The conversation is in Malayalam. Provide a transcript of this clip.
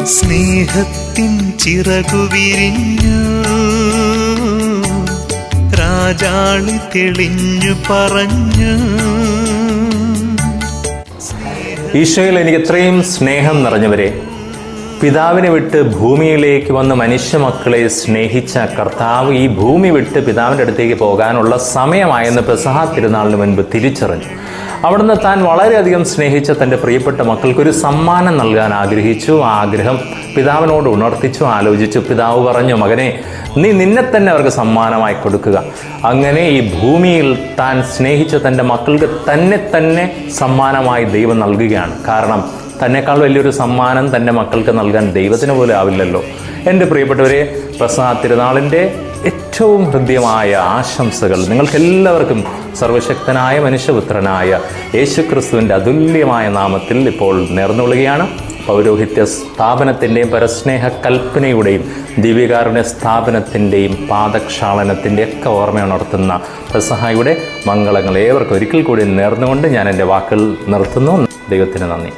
സ്നേഹത്തിൻ ചിറകു വിരിഞ്ഞു, രാജാളി തെളിഞ്ഞു പറഞ്ഞു. ഈശോയിൽ എനിക്ക് ഇത്രയും സ്നേഹം നിറഞ്ഞവരെ, പിതാവിനെ വിട്ട് ഭൂമിയിലേക്ക് വന്ന് മനുഷ്യ മക്കളെ സ്നേഹിച്ച കർത്താവ് ഈ ഭൂമി വിട്ട് പിതാവിൻ്റെ അടുത്തേക്ക് പോകാനുള്ള സമയമായെന്ന് പെസഹ തിരുനാളിന് മുൻപ് തിരിച്ചറിഞ്ഞു. അവിടുന്ന് താൻ വളരെയധികം സ്നേഹിച്ച തൻ്റെ പ്രിയപ്പെട്ട മക്കൾക്കൊരു സമ്മാനം നൽകാൻ ആഗ്രഹിച്ചു. ആ ആഗ്രഹം പിതാവിനോട് ഉണർത്തിച്ചു, ആലോചിച്ചു. പിതാവ് പറഞ്ഞു, മകനെ, നീ നിന്നെ തന്നെ അവർക്ക് സമ്മാനമായി കൊടുക്കുക. അങ്ങനെ ഈ ഭൂമിയിൽ താൻ സ്നേഹിച്ച തൻ്റെ മക്കൾക്ക് തന്നെ സമ്മാനമായി ദൈവം നൽകുകയാണ്. കാരണം തന്നെക്കാൾ വലിയൊരു സമ്മാനം തൻ്റെ മക്കൾക്ക് നൽകാൻ ദൈവത്തിന് പോലും ആവില്ലല്ലോ. എൻ്റെ പ്രിയപ്പെട്ടവരെ, പെസഹ തിരുനാളിൻ്റെ ഏറ്റവും ഹൃദ്യമായ ആശംസകൾ നിങ്ങൾക്കെല്ലാവർക്കും സർവശക്തനായ മനുഷ്യപുത്രനായ യേശുക്രിസ്തുവിൻ്റെ അതുല്യമായ നാമത്തിൽ ഇപ്പോൾ നേർന്നുകൊള്ളുകയാണ്. പൗരോഹിത്യ സ്ഥാപനത്തിൻ്റെയും പരസ്നേഹ കൽപ്പനയുടെയും ദിവ്യകാരുണ്യ സ്ഥാപനത്തിൻ്റെയും പാദക്ഷാളനത്തിൻ്റെയൊക്കെ ഓർമ്മയുണർത്തുന്ന പെസഹയുടെ മംഗളങ്ങൾ ഏവർക്കും ഒരിക്കൽ കൂടി നേർന്നുകൊണ്ട് ഞാൻ എൻ്റെ വാക്കുകൾ നിർത്തുന്നു. ദൈവത്തിന് നന്ദി.